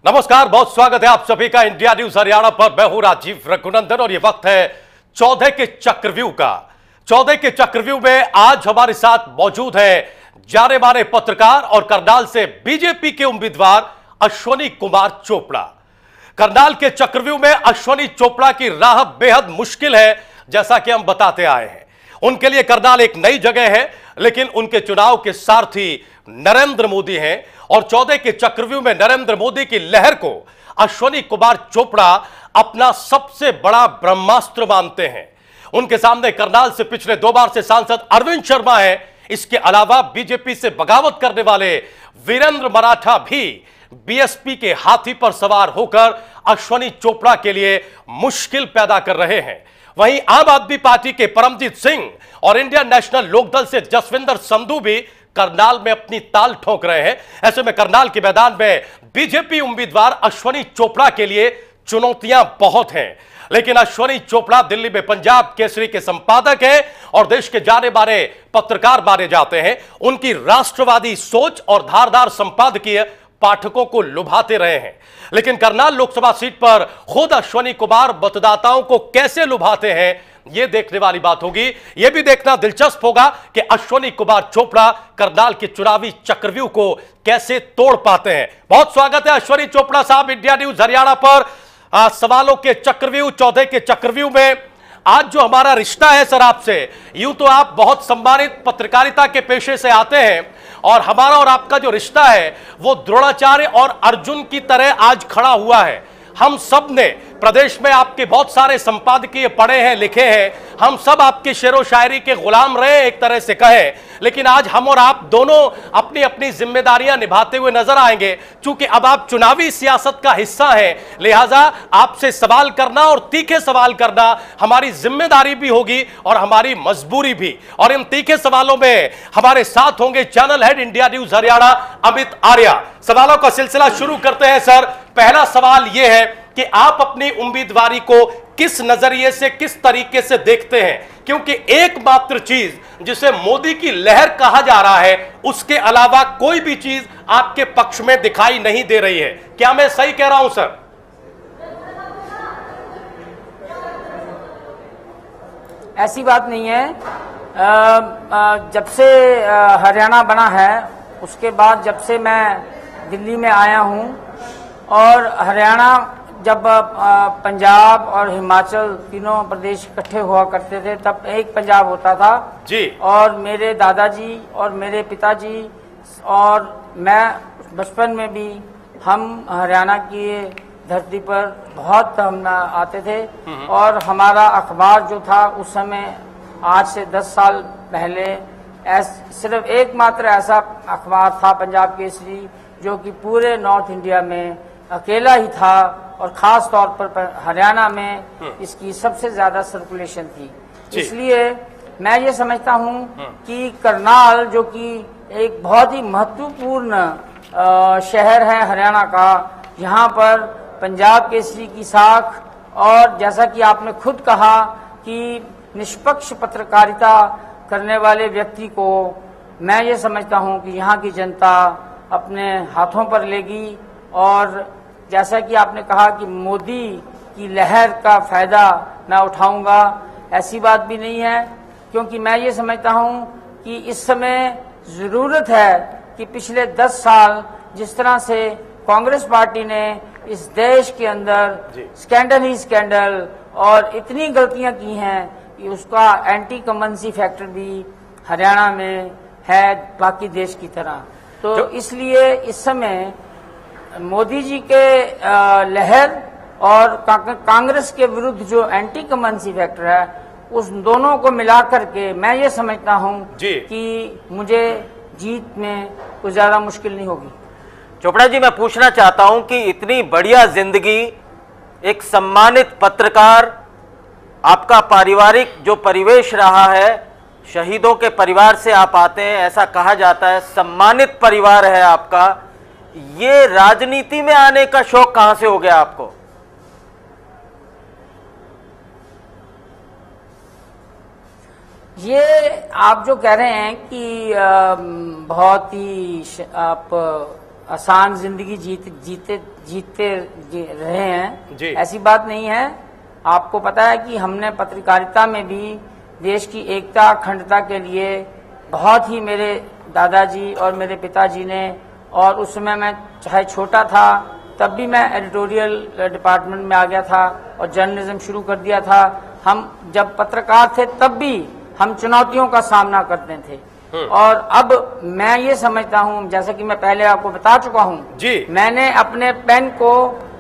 नमस्कार, बहुत स्वागत है आप सभी का इंडिया न्यूज हरियाणा पर। मैं हूं राजीव रघुनंदन और ये वक्त है चौदह के चक्रव्यूह का। चौदह के चक्रव्यूह में आज हमारे साथ मौजूद है जाने माने पत्रकार और करनाल से बीजेपी के उम्मीदवार अश्वनी कुमार चोपड़ा। करनाल के चक्रव्यूह में अश्वनी चोपड़ा की राह बेहद मुश्किल है, जैसा कि हम बताते आए हैं। उनके लिए करनाल एक नई जगह है, लेकिन उनके चुनाव के सारथी नरेंद्र मोदी हैं और चौदह के चक्रव्यूह में नरेंद्र मोदी की लहर को अश्वनी कुमार चोपड़ा अपना सबसे बड़ा ब्रह्मास्त्र मानते हैं। उनके सामने करनाल से पिछले 2 बार से सांसद अरविंद शर्मा है। इसके अलावा बीजेपी से बगावत करने वाले वीरेंद्र मराठा भी बीएसपी के हाथी पर सवार होकर अश्वनी चोपड़ा के लिए मुश्किल पैदा कर रहे हैं। वहीं आम आदमी पार्टी के परमजीत सिंह और इंडियन नेशनल लोकदल से जसविंदर संधू भी करनाल में अपनी ताल ठोक रहे हैं। ऐसे में करनाल के मैदान में बीजेपी उम्मीदवार अश्वनी चोपड़ा के लिए चुनौतियां बहुत हैं। लेकिन अश्वनी चोपड़ा दिल्ली में पंजाब केसरी के संपादक हैं और देश के जाने माने पत्रकार माने जाते हैं। उनकी राष्ट्रवादी सोच और धारदार संपादकीय पाठकों को लुभाते रहे हैं। लेकिन करनाल लोकसभा सीट पर खुद अश्वनी कुमार मतदाताओं को कैसे लुभाते हैं, यह देखने वाली बात होगी। यह भी देखना दिलचस्प होगा कि अश्वनी कुमार चोपड़ा करनाल के चुनावी चक्रव्यूह को कैसे तोड़ पाते हैं। बहुत स्वागत है अश्वनी चोपड़ा साहब इंडिया न्यूज हरियाणा पर। सवालों के चक्रव्यूह, चौदह के चक्रव्यूह में आज जो हमारा रिश्ता है सर आपसे, यूं तो आप बहुत सम्मानित पत्रकारिता के पेशे से आते हैं और हमारा और आपका जो रिश्ता है वो द्रोणाचार्य और अर्जुन की तरह आज खड़ा हुआ है। हम सब ने प्रदेश में आपके बहुत सारे संपादकीय पढ़े हैं, लिखे हैं। हम सब आपके शेरो शायरी के गुलाम रहे एक तरह से कहें। लेकिन आज हम और आप दोनों अपनी अपनी जिम्मेदारियां निभाते हुए नजर आएंगे। चूंकि अब आप चुनावी सियासत का हिस्सा हैं, लिहाजा आपसे सवाल करना और तीखे सवाल करना हमारी जिम्मेदारी भी होगी और हमारी मजबूरी भी। और इन तीखे सवालों में हमारे साथ होंगे channel head India news Haryana Amit Arya. सवालों का सिलसिला शुरू करते हैं सर। पहला सवाल यह है कि आप अपनी उम्मीदवारी को किस नजरिए से, किस तरीके से देखते हैं? क्योंकि एकमात्र चीज जिसे मोदी की लहर कहा जा रहा है, उसके अलावा कोई भी चीज आपके पक्ष में दिखाई नहीं दे रही है। क्या मैं सही कह रहा हूं सर? ऐसी बात नहीं है। जब से हरियाणा बना है, उसके बाद जब से मैं दिल्ली में आया हूं और हरियाणा जब पंजाब और हिमाचल तीनों प्रदेश इकट्ठे हुआ करते थे, तब एक पंजाब होता था जी। और मेरे दादाजी और मेरे पिताजी और मैं बचपन में भी हम हरियाणा की धरती पर बहुत हम आते थे। और हमारा अखबार जो था उस समय, आज से 10 साल पहले, सिर्फ एकमात्र ऐसा अखबार था पंजाब केसरी, जो कि पूरे नॉर्थ इंडिया में अकेला ही था और खास तौर पर हरियाणा में इसकी सबसे ज्यादा सर्कुलेशन थी। इसलिए मैं ये समझता हूँ कि करनाल, जो कि एक बहुत ही महत्वपूर्ण शहर है हरियाणा का, यहाँ पर पंजाब केसरी की साख, और जैसा कि आपने खुद कहा कि निष्पक्ष पत्रकारिता करने वाले व्यक्ति को मैं ये समझता हूँ कि यहाँ की जनता अपने हाथों पर लेगी। और जैसा कि आपने कहा कि मोदी की लहर का फायदा मैं उठाऊंगा, ऐसी बात भी नहीं है। क्योंकि मैं ये समझता हूँ कि इस समय जरूरत है कि पिछले 10 साल जिस तरह से कांग्रेस पार्टी ने इस देश के अंदर स्कैंडल ही स्कैंडल और इतनी गलतियां की हैं कि उसका एंटी कमंसी फैक्टर भी हरियाणा में है बाकी देश की तरह। तो इसलिए इस समय मोदी जी के लहर और कांग्रेस के विरुद्ध जो एंटी कमंसी फैक्टर है, उस दोनों को मिलाकर के मैं ये समझता हूं कि मुझे जीत में कुछ ज्यादा मुश्किल नहीं होगी। चोपड़ा जी, मैं पूछना चाहता हूं कि इतनी बढ़िया जिंदगी, एक सम्मानित पत्रकार, आपका पारिवारिक जो परिवेश रहा है, शहीदों के परिवार से आप आते हैं, ऐसा कहा जाता है, सम्मानित परिवार है आपका, ये राजनीति में आने का शौक कहां से हो गया आपको? ये आप जो कह रहे हैं कि बहुत ही आप आसान जिंदगी जीते रहे हैं, जी। ऐसी बात नहीं है। आपको पता है कि हमने पत्रकारिता में भी देश की एकता अखंडता के लिए बहुत ही मेरे दादाजी और मेरे पिताजी ने, और उस समय मैं चाहे छोटा था तब भी मैं एडिटोरियल डिपार्टमेंट में आ गया था और जर्नलिज्म शुरू कर दिया था। हम जब पत्रकार थे तब भी हम चुनौतियों का सामना करते थे, और अब मैं ये समझता हूँ, जैसा कि मैं पहले आपको बता चुका हूँ जी, मैंने अपने पेन को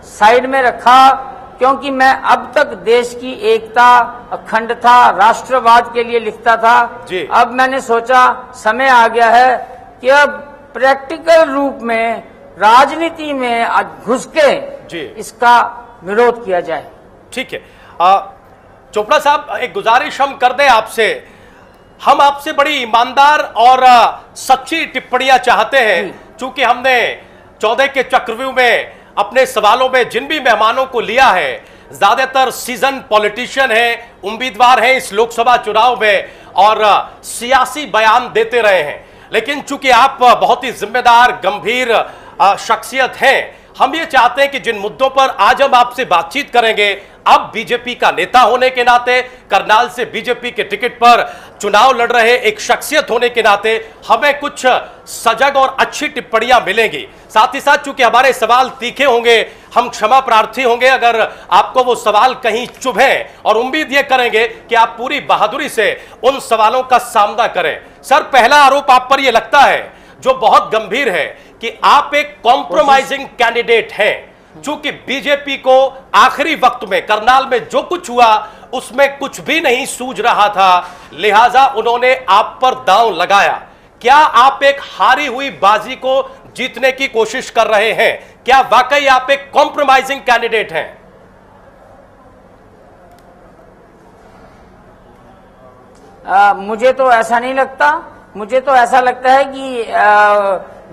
साइड में रखा, क्योंकि मैं अब तक देश की एकता अखंडता राष्ट्रवाद के लिए लिखता था। जी। अब मैंने सोचा समय आ गया है कि अब प्रैक्टिकल रूप में राजनीति में घुस के जी। इसका विरोध किया जाए। ठीक है। चोपड़ा साहब, एक गुजारिश हम कर दें आपसे, हम आपसे बड़ी ईमानदार और सच्ची टिप्पणियां चाहते हैं, चूंकि हमने 14 के चक्रव्यूह में अपने सवालों में जिन भी मेहमानों को लिया है, ज्यादातर सीजन पॉलिटिशियन हैं, उम्मीदवार हैं इस लोकसभा चुनाव में और सियासी बयान देते रहे हैं। लेकिन चूंकि आप बहुत ही जिम्मेदार गंभीर शख्सियत हैं, हम ये चाहते हैं कि जिन मुद्दों पर आज हम आपसे बातचीत करेंगे, अब बीजेपी का नेता होने के नाते, करनाल से बीजेपी के टिकट पर चुनाव लड़ रहे एक शख्सियत होने के नाते हमें कुछ सजग और अच्छी टिप्पणियां मिलेंगी। साथ ही साथ चूंकि हमारे सवाल तीखे होंगे, हम क्षमा प्रार्थी होंगे अगर आपको वो सवाल कहीं चुभे, और उम्मीद ये करेंगे कि आप पूरी बहादुरी से उन सवालों का सामना करें। सर, पहला आरोप आप पर यह लगता है जो बहुत गंभीर है कि आप एक कॉम्प्रोमाइजिंग कैंडिडेट हैं। चूंकि बीजेपी को आखिरी वक्त में करनाल में जो कुछ हुआ उसमें कुछ भी नहीं सूझ रहा था, लिहाजा उन्होंने आप पर दांव लगाया। क्या आप एक हारी हुई बाजी को जीतने की कोशिश कर रहे हैं? क्या वाकई आप एक कॉम्प्रोमाइजिंग कैंडिडेट हैं? मुझे तो ऐसा नहीं लगता। मुझे तो ऐसा लगता है कि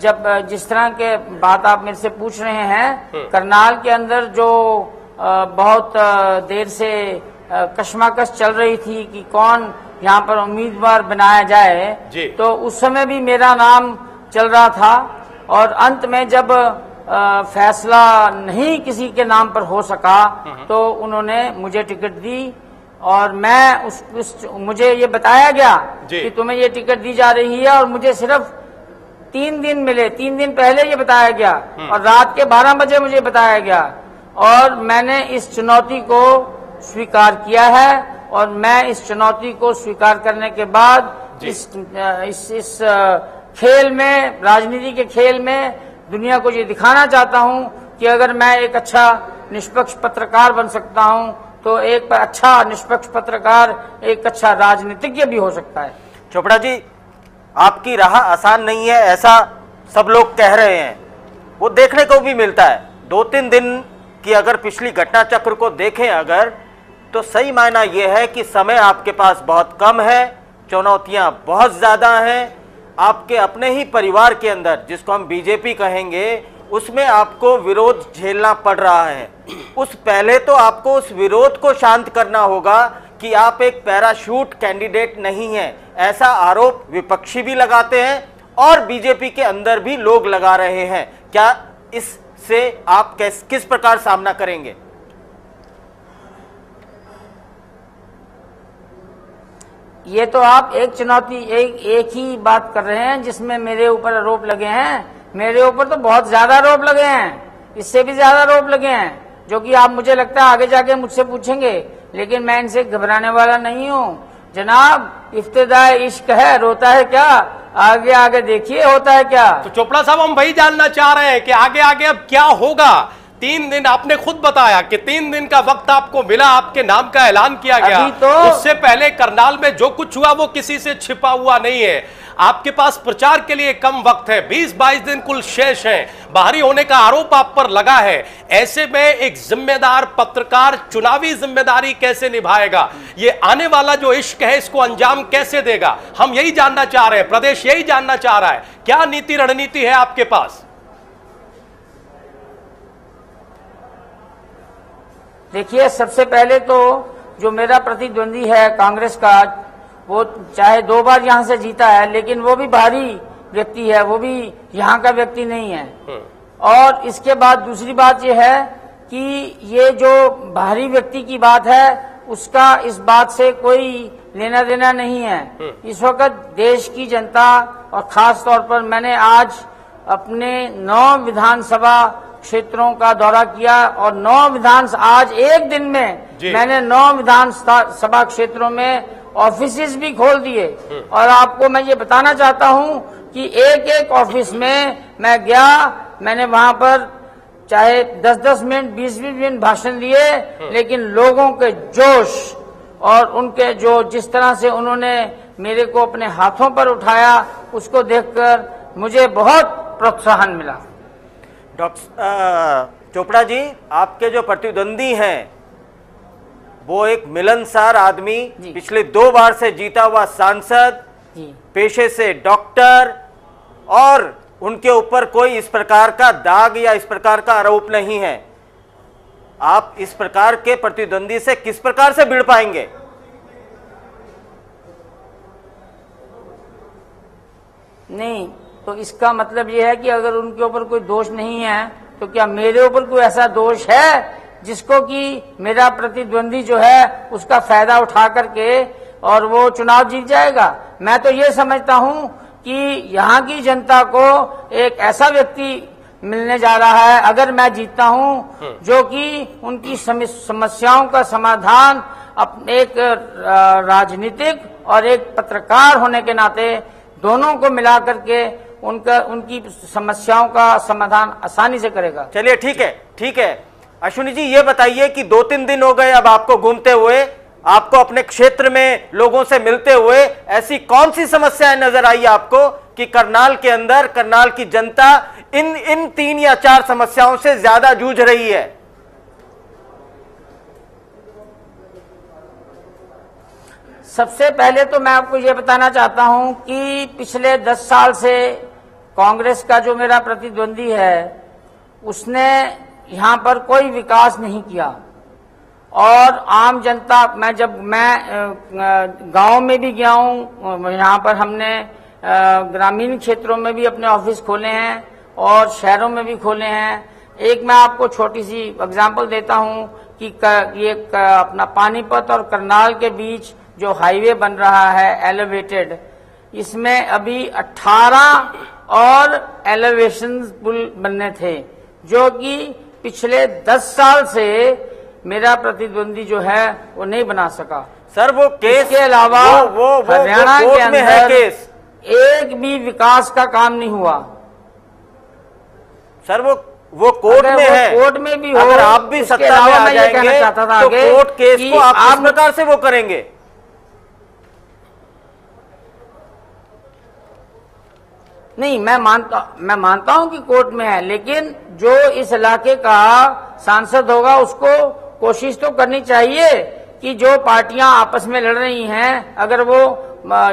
जब जिस तरह के बात आप मेरे से पूछ रहे हैं, करनाल के अंदर जो बहुत देर से कशमकश चल रही थी कि कौन यहाँ पर उम्मीदवार बनाया जाए, तो उस समय भी मेरा नाम चल रहा था, और अंत में जब फैसला नहीं किसी के नाम पर हो सका तो उन्होंने मुझे टिकट दी, और मैं मुझे ये बताया गया कि तुम्हें ये टिकट दी जा रही है, और मुझे सिर्फ 3 दिन मिले। 3 दिन पहले ये बताया गया और रात के 12 बजे मुझे बताया गया, और मैंने इस चुनौती को स्वीकार किया है, और मैं इस चुनौती को स्वीकार करने के बाद इस खेल में, राजनीति के खेल में दुनिया को ये दिखाना चाहता हूं कि अगर मैं एक अच्छा निष्पक्ष पत्रकार बन सकता हूं तो एक अच्छा निष्पक्ष पत्रकार एक अच्छा राजनीतिज्ञ भी हो सकता है। चोपड़ा जी, आपकी राह आसान नहीं है ऐसा सब लोग कह रहे हैं, वो देखने को भी मिलता है। 2-3 दिन की अगर पिछली घटना चक्र को देखें अगर, तो सही मायना यह है कि समय आपके पास बहुत कम है, चुनौतियां बहुत ज्यादा हैं। आपके अपने ही परिवार के अंदर, जिसको हम बीजेपी कहेंगे, उसमें आपको विरोध झेलना पड़ रहा है। उस पहले तो आपको उस विरोध को शांत करना होगा कि आप एक पैराशूट कैंडिडेट नहीं हैं। ऐसा आरोप विपक्षी भी लगाते हैं और बीजेपी के अंदर भी लोग लगा रहे हैं। क्या इससे आप किस प्रकार सामना करेंगे? ये तो आप एक चुनौती एक ही बात कर रहे हैं जिसमें मेरे ऊपर आरोप लगे हैं। मेरे ऊपर तो बहुत ज्यादा आरोप लगे हैं, इससे भी ज्यादा आरोप लगे हैं, जो कि आप मुझे लगता है आगे जाके मुझसे पूछेंगे, लेकिन मैं इनसे घबराने वाला नहीं हूँ। जनाब, इफ्तिदाए इश्क है, रोता है क्या? आगे आगे देखिए होता है क्या। तो चोपड़ा साहब, हम वही जानना चाह रहे हैं कि आगे आगे अब क्या होगा। 3 दिन आपने खुद बताया कि 3 दिन का वक्त आपको मिला, आपके नाम का ऐलान किया गया। तो उससे पहले करनाल में जो कुछ हुआ वो किसी से छिपा हुआ नहीं है। आपके पास प्रचार के लिए कम वक्त है, 20-22 दिन कुल शेष है। बाहरी होने का आरोप आप पर लगा है। ऐसे में एक जिम्मेदार पत्रकार चुनावी जिम्मेदारी कैसे निभाएगा? ये आने वाला जो इश्क है इसको अंजाम कैसे देगा? हम यही जानना चाह रहे हैं, प्रदेश यही जानना चाह रहा है। क्या नीति रणनीति है आपके पास? देखिए, सबसे पहले तो जो मेरा प्रतिद्वंदी है कांग्रेस का, वो चाहे 2 बार यहां से जीता है, लेकिन वो भी भारी व्यक्ति है, वो भी यहाँ का व्यक्ति नहीं है। और इसके बाद दूसरी बात यह है कि ये जो बाहरी व्यक्ति की बात है उसका इस बात से कोई लेना देना नहीं है। इस वक्त देश की जनता और खास तौर पर मैंने आज अपने 9 विधानसभा क्षेत्रों का दौरा किया और आज एक दिन में मैंने 9 विधानसभा क्षेत्रों में ऑफिसेज भी खोल दिए। और आपको मैं ये बताना चाहता हूँ कि एक एक ऑफिस में मैं गया, मैंने वहां पर चाहे 10-10 मिनट 20-20 मिनट भाषण दिए, लेकिन लोगों के जोश और उनके जो जिस तरह से उन्होंने मेरे को अपने हाथों पर उठाया उसको देखकर मुझे बहुत प्रोत्साहन मिला। डॉक्टर चोपड़ा जी, आपके जो प्रतिद्वंदी हैं वो एक मिलनसार आदमी, पिछले 2 बार से जीता हुआ सांसद, पेशे से डॉक्टर, और उनके ऊपर कोई इस प्रकार का दाग या इस प्रकार का आरोप नहीं है। आप इस प्रकार के प्रतिद्वंदी से किस प्रकार से भिड़ पाएंगे? नहीं, तो इसका मतलब यह है कि अगर उनके ऊपर कोई दोष नहीं है तो क्या मेरे ऊपर कोई ऐसा दोष है जिसको कि मेरा प्रतिद्वंदी जो है उसका फायदा उठा करके और वो चुनाव जीत जाएगा? मैं तो ये समझता हूं कि यहाँ की जनता को एक ऐसा व्यक्ति मिलने जा रहा है अगर मैं जीतता हूँ जो कि उनकी समस्याओं का समाधान अपने एक राजनीतिक और एक पत्रकार होने के नाते दोनों को मिला करके उनकी समस्याओं का समाधान आसानी से करेगा। चलिए ठीक है। अश्विनी जी, ये बताइए कि 2-3 दिन हो गए अब आपको घूमते हुए, आपको अपने क्षेत्र में लोगों से मिलते हुए, ऐसी कौन सी समस्याएं नजर आई आपको कि करनाल के अंदर करनाल की जनता इन 3 या 4 समस्याओं से ज्यादा जूझ रही है? सबसे पहले तो मैं आपको ये बताना चाहता हूं कि पिछले 10 साल से कांग्रेस का जो मेरा प्रतिद्वंदी है उसने यहां पर कोई विकास नहीं किया। और आम जनता, मैं गांव में भी गया हूं, यहाँ पर हमने ग्रामीण क्षेत्रों में भी अपने ऑफिस खोले हैं और शहरों में भी खोले हैं। एक मैं आपको छोटी सी एग्जांपल देता हूं कि ये अपना पानीपत और करनाल के बीच जो हाईवे बन रहा है एलिवेटेड, इसमें अभी 18 और एलिवेशन पुल बनने थे जो कि पिछले 10 साल से मेरा प्रतिद्वंदी जो है वो नहीं बना सका। सर वो केस के अलावा हरियाणा के अंदर एक भी विकास का काम नहीं हुआ। सर वो कोर्ट में है, कोर्ट में भी हो, अगर आप भी सत्ता में आ जाएंगे तो कोर्ट केस को आप किस प्रकार से वो करेंगे? नहीं, मैं मानता हूं कि कोर्ट में है, लेकिन जो इस इलाके का सांसद होगा उसको कोशिश तो करनी चाहिए कि जो पार्टियां आपस में लड़ रही हैं, अगर वो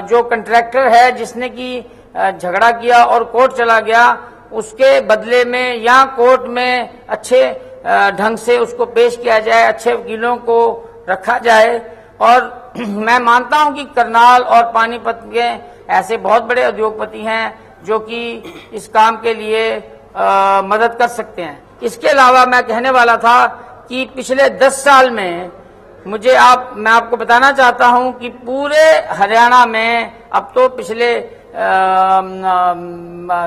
जो कंट्रैक्टर है जिसने की झगड़ा किया और कोर्ट चला गया, उसके बदले में या कोर्ट में अच्छे ढंग से उसको पेश किया जाए, अच्छे वकीलों को रखा जाए। और मैं मानता हूं कि करनाल और पानीपत के ऐसे बहुत बड़े उद्योगपति हैं जो कि इस काम के लिए मदद कर सकते हैं। इसके अलावा मैं कहने वाला था कि पिछले 10 साल में मैं आपको बताना चाहता हूं कि पूरे हरियाणा में अब तो पिछले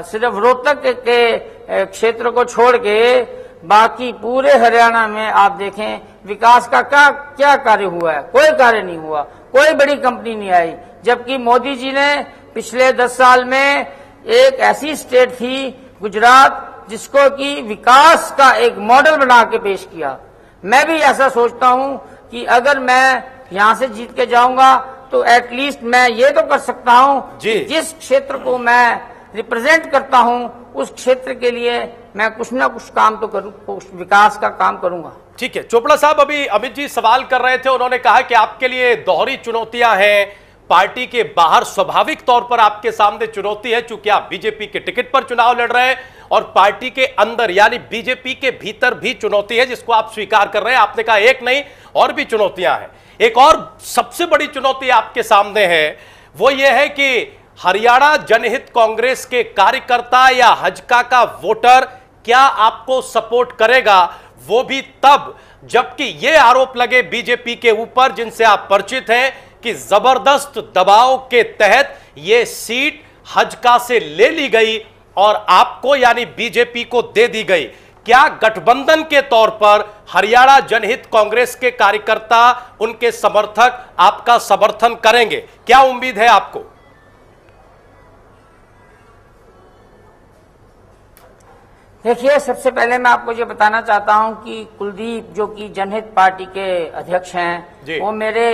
सिर्फ रोहतक के क्षेत्र को छोड़ के बाकी पूरे हरियाणा में आप देखें विकास का क्या कार्य हुआ है? कोई कार्य नहीं हुआ, कोई बड़ी कंपनी नहीं आई। जबकि मोदी जी ने पिछले 10 साल में एक ऐसी स्टेट थी गुजरात जिसको कि विकास का एक मॉडल बना के पेश किया। मैं भी ऐसा सोचता हूं कि अगर मैं यहां से जीत के जाऊंगा तो एटलीस्ट मैं ये तो कर सकता हूं कि जिस क्षेत्र को मैं रिप्रेजेंट करता हूं उस क्षेत्र के लिए मैं कुछ ना कुछ काम तो करूं, विकास का काम करूंगा। ठीक है चोपड़ा साहब, अभी अमित जी सवाल कर रहे थे, उन्होंने कहा कि आपके लिए दोहरी चुनौतियां हैं, पार्टी के बाहर स्वाभाविक तौर पर आपके सामने चुनौती है चूंकि आप बीजेपी के टिकट पर चुनाव लड़ रहे हैं, और पार्टी के अंदर यानी बीजेपी के भीतर भी चुनौती है जिसको आप स्वीकार कर रहे हैं। आपने कहा एक नहीं और भी चुनौतियां हैं। एक और सबसे बड़ी चुनौती आपके सामने है, वो ये है कि हरियाणा जनहित कांग्रेस के कार्यकर्ता या हजका का वोटर क्या आपको सपोर्ट करेगा, वो भी तब जबकि ये आरोप लगे बीजेपी के ऊपर, जिनसे आप परिचित हैं, कि जबरदस्त दबाव के तहत ये सीट हजका से ले ली गई और आपको यानी बीजेपी को दे दी गई। क्या गठबंधन के तौर पर हरियाणा जनहित कांग्रेस के कार्यकर्ता, उनके समर्थक आपका समर्थन करेंगे? क्या उम्मीद है आपको? देखिए, सबसे पहले मैं आपको ये बताना चाहता हूं कि कुलदीप, जो कि जनहित पार्टी के अध्यक्ष हैं, वो मेरे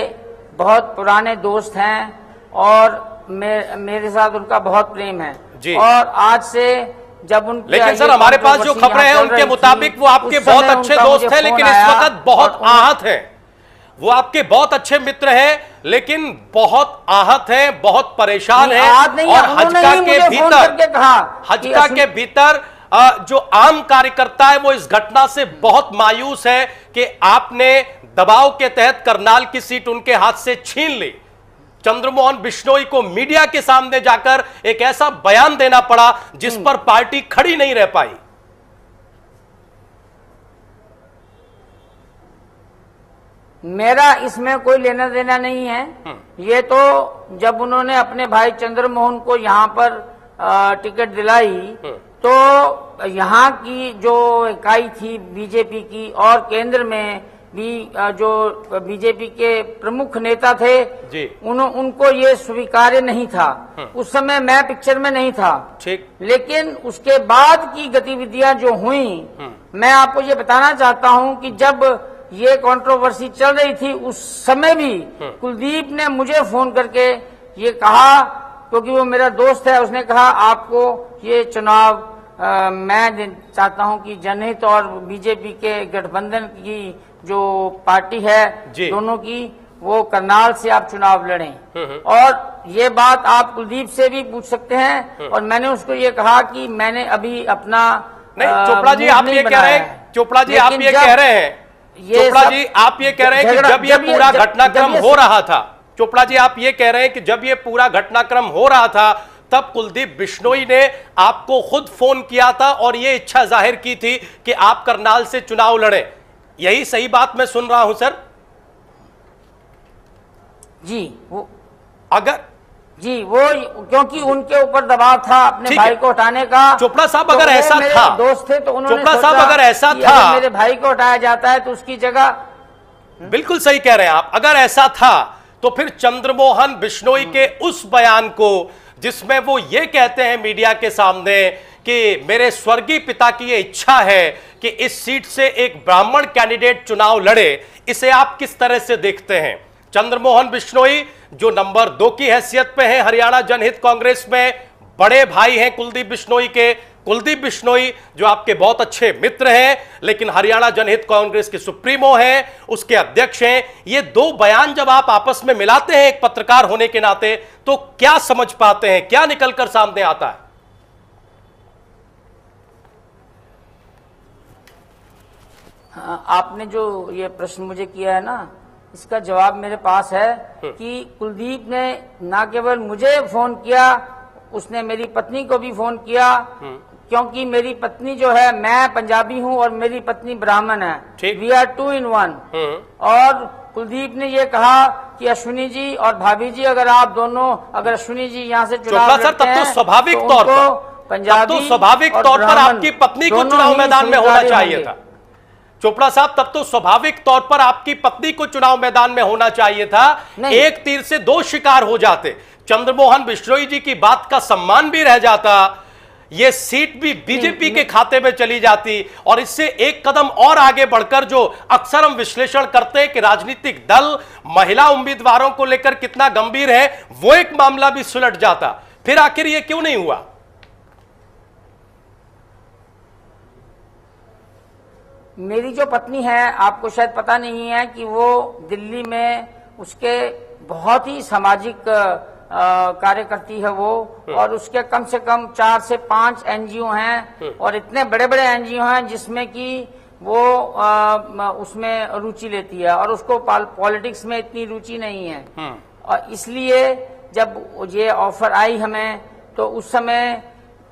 बहुत पुराने दोस्त हैं और मेरे साथ उनका बहुत प्रेम है जी। और आज से जब उनके, लेकिन सर हमारे पास जो खबरें हैं उनके मुताबिक वो आपके बहुत अच्छे दोस्त हैं, लेकिन इस वक्त बहुत आहत हैं। वो आपके बहुत अच्छे मित्र हैं, लेकिन बहुत आहत हैं, बहुत परेशान हैं। और हजका के भीतर जो आम कार्यकर्ता है वो इस घटना से बहुत मायूस है कि आपने दबाव के तहत करनाल की सीट उनके हाथ से छीन ली। चंद्रमोहन बिश्नोई को मीडिया के सामने जाकर एक ऐसा बयान देना पड़ा जिस पर पार्टी खड़ी नहीं रह पाई। मेरा इसमें कोई लेना देना नहीं है। ये तो जब उन्होंने अपने भाई चंद्रमोहन को यहां पर टिकट दिलाई, तो यहाँ की जो इकाई थी बीजेपी की और केंद्र में भी जो बीजेपी के प्रमुख नेता थे जी, उनको ये स्वीकार्य नहीं था। उस समय मैं पिक्चर में नहीं था, लेकिन उसके बाद की गतिविधियां जो हुई, मैं आपको ये बताना चाहता हूं कि जब ये कंट्रोवर्सी चल रही थी उस समय भी कुलदीप ने मुझे फोन करके ये कहा, क्योंकि वो मेरा दोस्त है, उसने कहा आपको ये चुनाव मैं चाहता हूं कि जनहित और बीजेपी के गठबंधन की जो पार्टी है दोनों की, वो करनाल से आप चुनाव लड़ें। और ये बात आप कुलदीप से भी पूछ सकते हैं। और मैंने उसको ये कहा कि मैंने अभी अपना नहीं, चोपड़ा जी आप ये कह रहे हैं, चोपड़ा जी आप ये कह रहे हैं, चोपड़ा जी आप ये कह रहे हैं कि जब ये पूरा घटनाक्रम हो रहा था, चोपड़ा जी आप ये कह रहे हैं कि जब ये पूरा घटनाक्रम हो रहा था तब कुलदीप बिश्नोई ने आपको खुद फोन किया था और ये इच्छा जाहिर की थी कि आप करनाल से चुनाव लड़ें। यही सही बात मैं सुन रहा हूं सर? जी वो क्योंकि उनके ऊपर दबाव था अपने भाई को हटाने का। चोपड़ा साहब अगर ऐसा था, दोस्त थे, तो उन्होंने चोपड़ा साहब अगर ऐसा था, मेरे भाई को हटाया जाता है तो उसकी जगह। बिल्कुल सही कह रहे हैं आप। अगर ऐसा था तो फिर चंद्रमोहन बिश्नोई के उस बयान को, जिसमें वो ये कहते हैं मीडिया के सामने कि मेरे स्वर्गीय पिता की ये इच्छा है कि इस सीट से एक ब्राह्मण कैंडिडेट चुनाव लड़े, इसे आप किस तरह से देखते हैं? चंद्रमोहन बिश्नोई जो नंबर 2 की हैसियत पे हैं हरियाणा जनहित कांग्रेस में, बड़े भाई हैं कुलदीप बिश्नोई के। कुलदीप बिश्नोई जो आपके बहुत अच्छे मित्र हैं, लेकिन हरियाणा जनहित कांग्रेस के सुप्रीमो हैं, उसके अध्यक्ष हैं। ये दो बयान जब आप आपस में मिलाते हैं एक पत्रकार होने के नाते, तो क्या समझ पाते हैं, क्या निकलकर सामने आता है? आपने जो ये प्रश्न मुझे किया है ना, इसका जवाब मेरे पास है कि कुलदीप ने ना केवल मुझे फोन किया, उसने मेरी पत्नी को भी फोन किया, क्योंकि मेरी पत्नी जो है, मैं पंजाबी हूं और मेरी पत्नी ब्राह्मण है। We are 2 in 1। और कुलदीप ने ये कहा कि अश्विनी जी और भाभी जी, अगर आप दोनों, अगर अश्विनी जी यहाँ से चुनाव लड़ते हैं, तब तो स्वाभाविक तौर पर पंजाबी, स्वाभाविक तौर पर आपकी पत्नी को चुनाव मैदान में होना चाहिए था। चोपड़ा साहब, तब तो स्वाभाविक तौर पर आपकी पत्नी को चुनाव मैदान में होना चाहिए था। एक तीर से दो शिकार हो जाते। चंद्रमोहन बिश्नोई जी की बात का सम्मान भी रह जाता, ये सीट भी बीजेपी के खाते में चली जाती, और इससे एक कदम और आगे बढ़कर जो अक्सर हम विश्लेषण करते हैं कि राजनीतिक दल महिला उम्मीदवारों को लेकर कितना गंभीर है, वो एक मामला भी सुलझ जाता। फिर आखिर ये क्यों नहीं हुआ? मेरी जो पत्नी है, आपको शायद पता नहीं है कि वो दिल्ली में उसके बहुत ही सामाजिक कार्य करती है वो, और उसके कम से कम 4 से 5 NGO हैं, और इतने बड़े बड़े NGO हैं जिसमें कि वो उसमें रुचि लेती है, और उसको पॉलिटिक्स में इतनी रुचि नहीं है। और इसलिए जब ये ऑफर आई हमें, तो उस समय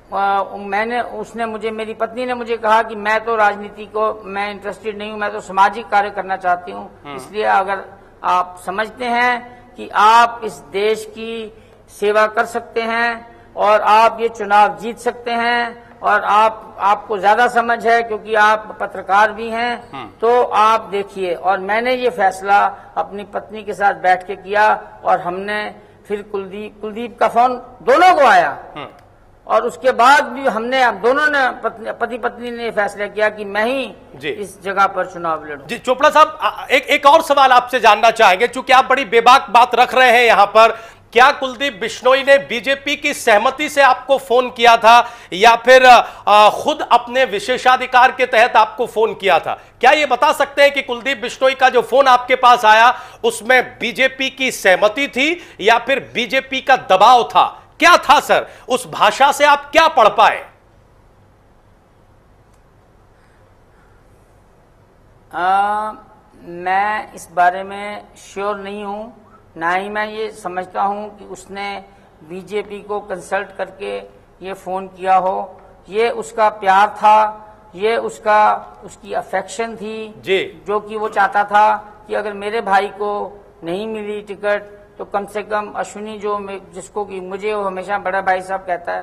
उसने मुझे, मेरी पत्नी ने मुझे कहा कि मैं तो राजनीति को मैं इंटरेस्टेड नहीं हूं, मैं तो सामाजिक कार्य करना चाहती हूं। इसलिए अगर आप समझते हैं कि आप इस देश की सेवा कर सकते हैं और आप ये चुनाव जीत सकते हैं, और आपको ज्यादा समझ है क्योंकि आप पत्रकार भी हैं, तो आप देखिए। और मैंने ये फैसला अपनी पत्नी के साथ बैठ के किया, और हमने फिर कुलदीप का फोन दोनों को आया, और उसके बाद भी हमने, अब दोनों ने, पति पत्नी ने फैसला किया कि मैं ही इस जगह पर चुनाव लड़ूं। जी चोपड़ा साहब, एक और सवाल आपसे जानना चाहेंगे, चूंकि आप बड़ी बेबाक बात रख रहे हैं यहां पर। क्या कुलदीप बिश्नोई ने बीजेपी की सहमति से आपको फोन किया था, या फिर खुद अपने विशेषाधिकार के तहत आपको फोन किया था? क्या ये बता सकते हैं कि कुलदीप बिश्नोई का जो फोन आपके पास आया उसमें बीजेपी की सहमति थी या फिर बीजेपी का दबाव था? क्या था सर, उस भाषा से आप क्या पढ़ पाए? मैं इस बारे में श्योर नहीं हूं, ना ही मैं ये समझता हूं कि उसने बीजेपी को कंसल्ट करके ये फोन किया हो। ये उसका प्यार था, ये उसकी अफेक्शन थी जी, जो कि वो चाहता था कि अगर मेरे भाई को नहीं मिली टिकट तो कम से कम अश्विनी, जिसको कि मुझे वो हमेशा बड़ा भाई साहब कहता है,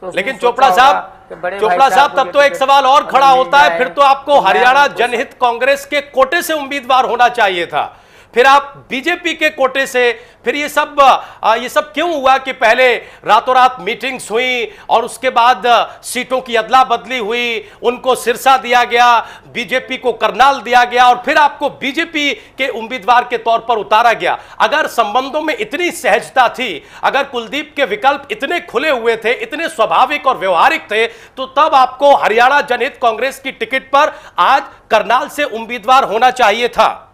तो लेकिन चोपड़ा साहब तब तो एक सवाल और खड़ा होता है, फिर तो आपको हरियाणा जनहित कांग्रेस के कोटे से उम्मीदवार होना चाहिए था, फिर आप बीजेपी के कोटे से। फिर ये सब क्यों हुआ कि पहले रातों रात मीटिंग्स हुई और उसके बाद सीटों की अदला बदली हुई, उनको सिरसा दिया गया, बीजेपी को करनाल दिया गया, और फिर आपको बीजेपी के उम्मीदवार के तौर पर उतारा गया? अगर संबंधों में इतनी सहजता थी, अगर कुलदीप के विकल्प इतने खुले हुए थे, इतने स्वाभाविक और व्यवहारिक थे, तो तब आपको हरियाणा जनहित कांग्रेस की टिकट पर आज करनाल से उम्मीदवार होना चाहिए था।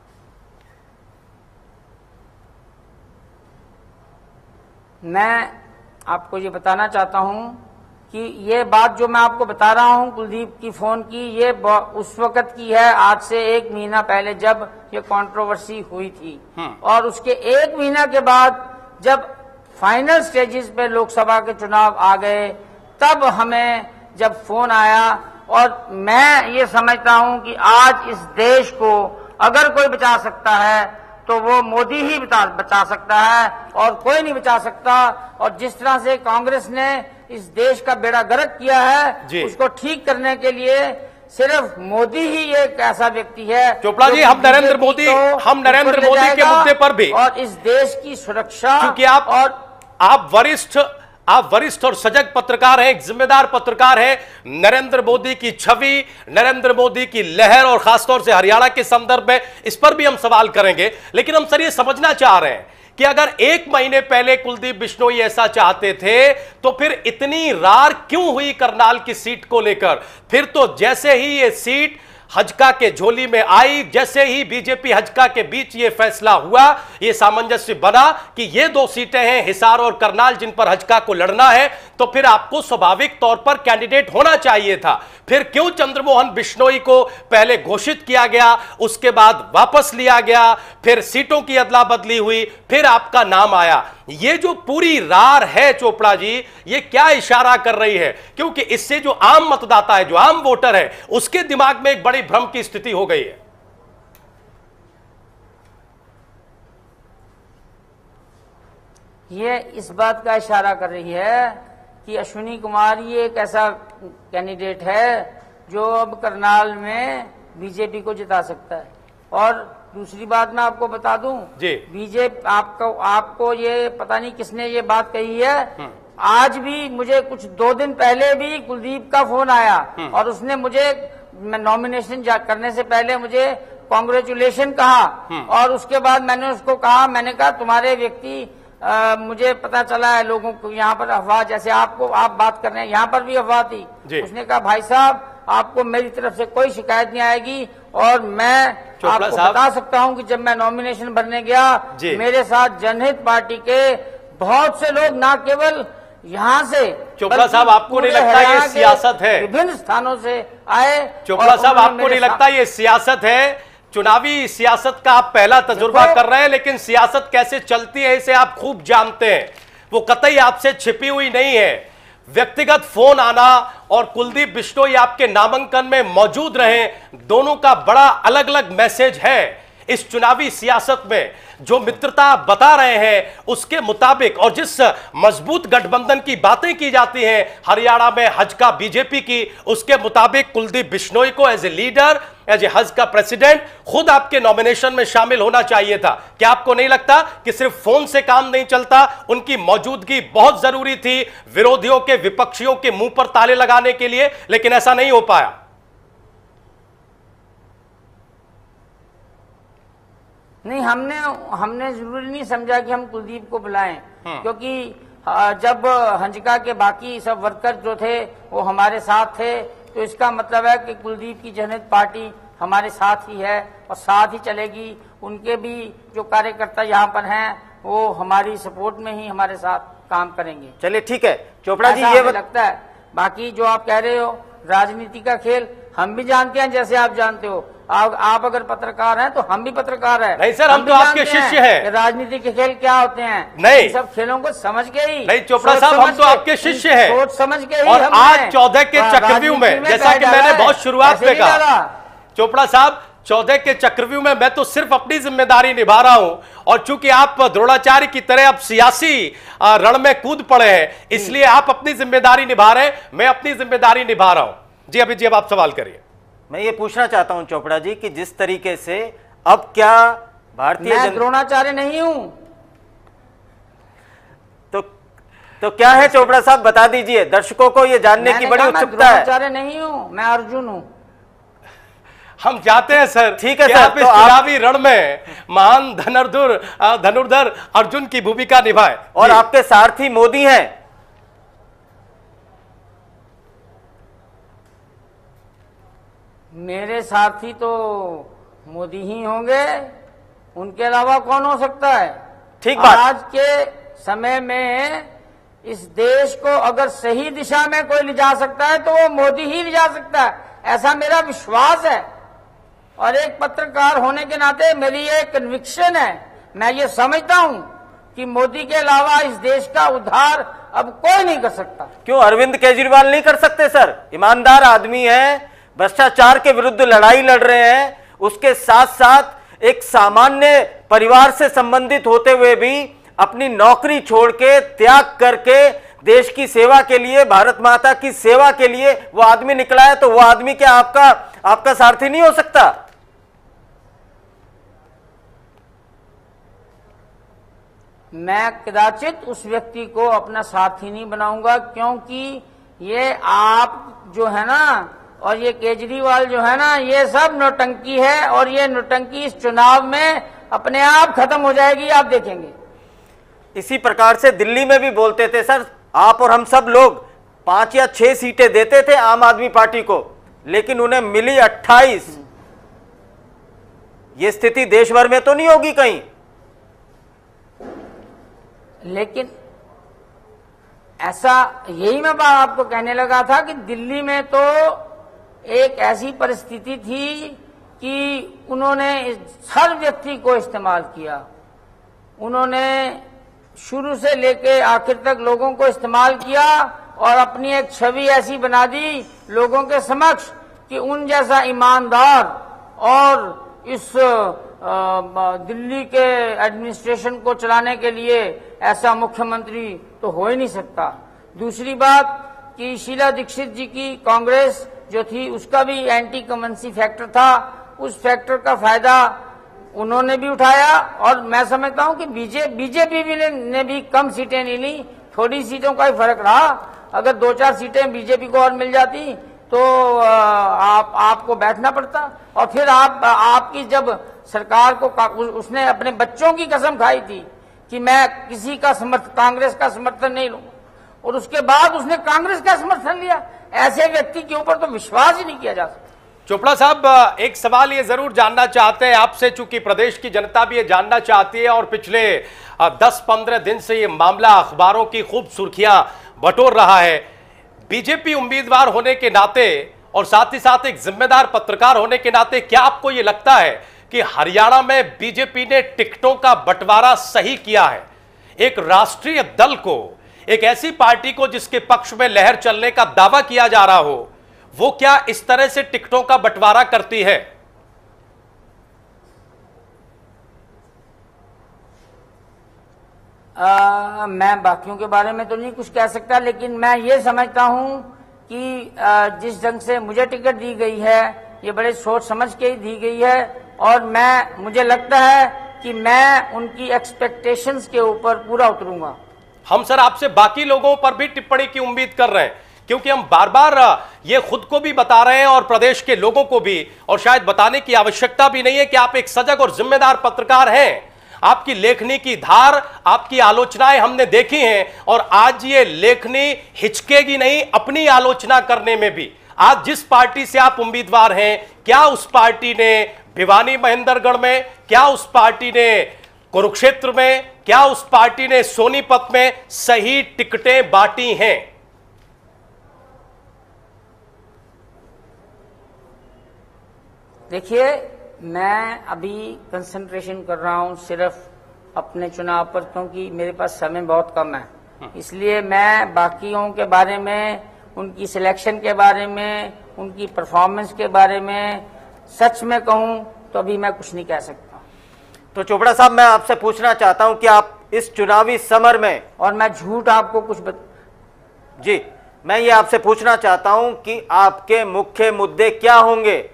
मैं आपको ये बताना चाहता हूं कि ये बात जो मैं आपको बता रहा हूं कुलदीप की फोन की, ये उस वक्त की है, आज से 1 महीना पहले जब ये कंट्रोवर्सी हुई थी। और उसके 1 महीना के बाद जब फाइनल स्टेजेस पे लोकसभा के चुनाव आ गए, तब हमें जब फोन आया, और मैं ये समझता हूं कि आज इस देश को अगर कोई बचा सकता है तो वो मोदी ही बचा सकता है, और कोई नहीं बचा सकता। और जिस तरह से कांग्रेस ने इस देश का बेड़ा गर्क किया है, उसको ठीक करने के लिए सिर्फ मोदी ही एक ऐसा व्यक्ति है। चोपड़ा जी, हम नरेंद्र मोदी के मुद्दे पर भी, और इस देश की सुरक्षा, क्योंकि आप वरिष्ठ और सजग पत्रकार हैं, एक जिम्मेदार पत्रकार हैं। नरेंद्र मोदी की छवि, नरेंद्र मोदी की लहर, और खासतौर से हरियाणा के संदर्भ में, इस पर भी हम सवाल करेंगे। लेकिन हम सर ये समझना चाह रहे हैं कि अगर 1 महीने पहले कुलदीप बिश्नोई ऐसा चाहते थे, तो फिर इतनी रार क्यों हुई करनाल की सीट को लेकर? फिर तो जैसे ही ये सीट हजका के झोली में आई, जैसे ही बीजेपी हजका के बीच ये फैसला हुआ, ये सामंजस्य बना कि ये 2 सीटें हैं, हिसार और करनाल, जिन पर हजका को लड़ना है, तो फिर आपको स्वाभाविक तौर पर कैंडिडेट होना चाहिए था। फिर क्यों चंद्रमोहन बिश्नोई को पहले घोषित किया गया, उसके बाद वापस लिया गया, फिर सीटों की अदला बदली हुई, फिर आपका नाम आया? ये जो पूरी रार है चोपड़ा जी, ये क्या इशारा कर रही है? क्योंकि इससे जो आम मतदाता है, जो आम वोटर है, उसके दिमाग में एक बड़ी भ्रम की स्थिति हो गई है। ये इस बात का इशारा कर रही है कि अश्विनी कुमार ये एक ऐसा कैंडिडेट है जो अब करनाल में बीजेपी को जिता सकता है। और दूसरी बात मैं आपको बता दूं, बीजेपी आपको ये पता नहीं किसने ये बात कही है, आज भी मुझे कुछ 2 दिन पहले भी कुलदीप का फोन आया, और उसने मुझे नॉमिनेशन करने से पहले मुझे कांग्रेचुलेशन कहा, और उसके बाद मैंने उसको कहा, मैंने कहा तुम्हारे व्यक्ति मुझे पता चला है लोगों को यहाँ पर अफवाह, जैसे आप बात कर रहे हैं, यहाँ पर भी अफवाह थी। उसने कहा भाई साहब आपको मेरी तरफ से कोई शिकायत नहीं आएगी, और मैं आपको बता सकता हूँ कि जब मैं नॉमिनेशन भरने गया, मेरे साथ जनहित पार्टी के बहुत से लोग, ना केवल यहाँ से, चोपड़ा साहब आपको नहीं लगता ये सियासत है? विभिन्न स्थानों से आए। चोपड़ा साहब आपको नहीं लगता ये सियासत है? चुनावी सियासत का आप पहला तजुर्बा कर रहे हैं, लेकिन सियासत कैसे चलती है इसे आप खूब जानते हैं। वो कतई आपसे छिपी हुई नहीं है। व्यक्तिगत फोन आना और कुलदीप बिश्नोई आपके नामांकन में मौजूद रहे, दोनों का बड़ा अलग अलग मैसेज है। इस चुनावी सियासत में जो मित्रता आप बता रहे हैं उसके मुताबिक, और जिस मजबूत गठबंधन की बातें की जाती हैं हरियाणा में हज का बीजेपी की, उसके मुताबिक कुलदीप बिश्नोई को as a leader, as a हज का प्रेसिडेंट खुद आपके नॉमिनेशन में शामिल होना चाहिए था। क्या आपको नहीं लगता कि सिर्फ फोन से काम नहीं चलता, उनकी मौजूदगी बहुत जरूरी थी विरोधियों के, विपक्षियों के मुंह पर ताले लगाने के लिए, लेकिन ऐसा नहीं हो पाया? नहीं, हमने जरूरी नहीं समझा कि हम कुलदीप को बुलाएं, क्योंकि जब हंजका के बाकी सब वर्कर जो थे वो हमारे साथ थे, तो इसका मतलब है कि कुलदीप की जनहित पार्टी हमारे साथ ही है और साथ ही चलेगी। उनके भी जो कार्यकर्ता यहाँ पर हैं वो हमारी सपोर्ट में ही हमारे साथ काम करेंगे। चलिए ठीक है चोपड़ा जी, ये लगता है। बाकी जो आप कह रहे हो राजनीति का खेल, हम भी जानते हैं, जैसे आप जानते हो। आप अगर पत्रकार हैं तो हम भी पत्रकार हैं। नहीं सर, हम तो आपके शिष्य हैं। राजनीति के खेल क्या होते हैं, नहीं सब खेलों को समझ के ही। नहीं चोपड़ा साहब, हम तो आपके शिष्य हैं, सोच समझ के ही। और आज 14 के चक्रव्यूह में, जैसा कि मैंने बहुत शुरुआत में कहा, चोपड़ा साहब 14 के चक्रव्यूह में मैं तो सिर्फ अपनी जिम्मेदारी निभा रहा हूं, और चूंकि आप द्रोणाचार्य की तरह अब सियासी रण में कूद पड़े हैं, इसलिए आप अपनी जिम्मेदारी निभा रहे हैं, मैं अपनी जिम्मेदारी निभा रहा हूं। जी अभी जी, अब आप सवाल करिए। मैं ये पूछना चाहता हूं चोपड़ा जी कि जिस तरीके से अब क्या भारतीय मैं द्रोणाचार्य नहीं हूं, तो क्या है चोपड़ा साहब, बता दीजिए, दर्शकों को ये जानने की बड़ी उत्सुकता है। द्रोणाचार्य नहीं हूं, मैं अर्जुन हूं। हम चाहते हैं सर, ठीक है सर, आप इस चुनावी रण में महान धनुर्धर अर्जुन की भूमिका निभाए, और आपके सारथी मोदी हैं। मेरे साथी तो मोदी ही होंगे, उनके अलावा कौन हो सकता है? ठीक बात। आज के समय में इस देश को अगर सही दिशा में कोई ले जा सकता है तो वो मोदी ही ले जा सकता है, ऐसा मेरा विश्वास है। और एक पत्रकार होने के नाते मेरी ये कन्विक्शन है, मैं ये समझता हूं कि मोदी के अलावा इस देश का उद्धार अब कोई नहीं कर सकता। क्यों अरविंद केजरीवाल नहीं कर सकते सर? ईमानदार आदमी है, भ्रष्टाचार के विरुद्ध लड़ाई लड़ रहे हैं, उसके साथ साथ एक सामान्य परिवार से संबंधित होते हुए भी अपनी नौकरी छोड़ के, त्याग करके देश की सेवा के लिए, भारत माता की सेवा के लिए वो आदमी निकला है, तो वो आदमी क्या आपका सारथी नहीं हो सकता? मैं कदाचित उस व्यक्ति को अपना साथी नहीं बनाऊंगा, क्योंकि ये आप जो है ना और ये केजरीवाल जो है ना, ये सब नौटंकी है, और ये नौटंकी इस चुनाव में अपने आप खत्म हो जाएगी, आप देखेंगे। इसी प्रकार से दिल्ली में भी बोलते थे सर, आप और हम सब लोग 5 या 6 सीटें देते थे आम आदमी पार्टी को, लेकिन उन्हें मिली 28। ये स्थिति देश भर में तो नहीं होगी कहीं? लेकिन ऐसा, यही मैं आपको कहने लगा था कि दिल्ली में तो एक ऐसी परिस्थिति थी कि उन्होंने हर व्यक्ति को इस्तेमाल किया। उन्होंने शुरू से लेके आखिर तक लोगों को इस्तेमाल किया और अपनी एक छवि ऐसी बना दी लोगों के समक्ष कि उन जैसा ईमानदार और इस दिल्ली के एडमिनिस्ट्रेशन को चलाने के लिए ऐसा मुख्यमंत्री तो हो ही नहीं सकता। दूसरी बात कि शीला दीक्षित जी की कांग्रेस जो थी, उसका भी एंटी कमंसी फैक्टर था, उस फैक्टर का फायदा उन्होंने भी उठाया। और मैं समझता हूं कि बीजेपी ने भी कम सीटें नहीं ली, थोड़ी सीटों का ही फर्क रहा। अगर 2-4 सीटें बीजेपी को और मिल जाती तो आपको बैठना पड़ता, और फिर आपकी जब सरकार को उसने अपने बच्चों की कसम खाई थी कि मैं किसी का कांग्रेस का समर्थन नहीं लूंगा, और उसके बाद उसने कांग्रेस का समर्थन लिया। ऐसे व्यक्ति के ऊपर तो विश्वास ही नहीं किया जा सकता। चोपड़ा साहब, एक सवाल ये जरूर जानना चाहते हैं आपसे, चूंकि प्रदेश की जनता भी ये जानना चाहती है और पिछले 10-15 दिन से ये मामला अखबारों की खूब सुर्खियां बटोर रहा है। बीजेपी उम्मीदवार होने के नाते और साथ ही साथ एक जिम्मेदार पत्रकार होने के नाते, क्या आपको ये लगता है कि हरियाणा में बीजेपी ने टिकटों का बंटवारा सही किया है? एक राष्ट्रीय दल को, एक ऐसी पार्टी को जिसके पक्ष में लहर चलने का दावा किया जा रहा हो, वो क्या इस तरह से टिकटों का बंटवारा करती है? मैं बाकियों के बारे में तो नहीं कुछ कह सकता, लेकिन मैं ये समझता हूं कि जिस ढंग से मुझे टिकट दी गई है, ये बड़े सोच समझ के ही दी गई है, और मुझे लगता है कि मैं उनकी एक्सपेक्टेशंस के ऊपर पूरा उतरूंगा। हम सर आपसे बाकी लोगों पर भी टिप्पणी की उम्मीद कर रहे हैं, क्योंकि हम बार बार ये खुद को भी बता रहे हैं और प्रदेश के लोगों को भी, और शायद बताने की आवश्यकता भी नहीं है कि आप एक सजग और जिम्मेदार पत्रकार हैं। आपकी लेखनी की धार, आपकी आलोचनाएं हमने देखी हैं, और आज ये लेखनी हिचकेगी नहीं अपनी आलोचना करने में भी। आज जिस पार्टी से आप उम्मीदवार हैं, क्या उस पार्टी ने भिवानी महेंद्रगढ़ में, क्या उस पार्टी ने कुरुक्षेत्र में, क्या उस पार्टी ने सोनीपत में सही टिकटें बांटी हैं? देखिए, मैं अभी कंसंट्रेशन कर रहा हूं सिर्फ अपने चुनाव पर, क्योंकि मेरे पास समय बहुत कम है। इसलिए मैं बाकियों के बारे में, उनकी सिलेक्शन के बारे में, उनकी परफॉर्मेंस के बारे में सच में कहूं तो अभी मैं कुछ नहीं कह सकता। तो चोपड़ा साहब, मैं आपसे पूछना चाहता हूं कि आप इस चुनावी समर में, और मैं झूठ आपको जी, मैं ये आपसे पूछना चाहता हूं कि आपके मुख्य मुद्दे क्या होंगे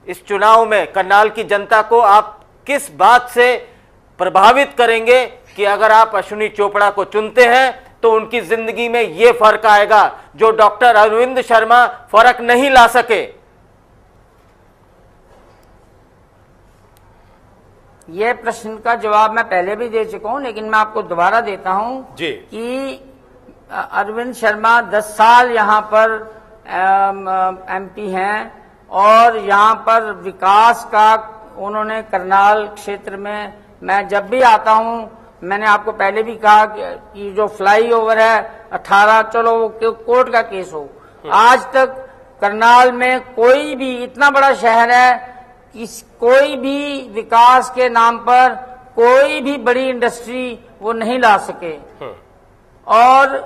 इस चुनाव में? करनाल की जनता को आप किस बात से प्रभावित करेंगे कि अगर आप अश्विनी चोपड़ा को चुनते हैं तो उनकी जिंदगी में यह फर्क आएगा जो डॉक्टर अरविंद शर्मा फर्क नहीं ला सके? यह प्रश्न का जवाब मैं पहले भी दे चुका हूं, लेकिन मैं आपको दोबारा देता हूं जी। कि अरविंद शर्मा 10 साल यहां पर एमपी हैं, और यहाँ पर विकास का उन्होंने करनाल क्षेत्र में, मैं जब भी आता हूँ, मैंने आपको पहले भी कहा कि जो फ्लाईओवर है 18, चलो वो कोर्ट का केस हो, आज तक करनाल में कोई भी, इतना बड़ा शहर है कि कोई भी विकास के नाम पर कोई भी बड़ी इंडस्ट्री वो नहीं ला सके। और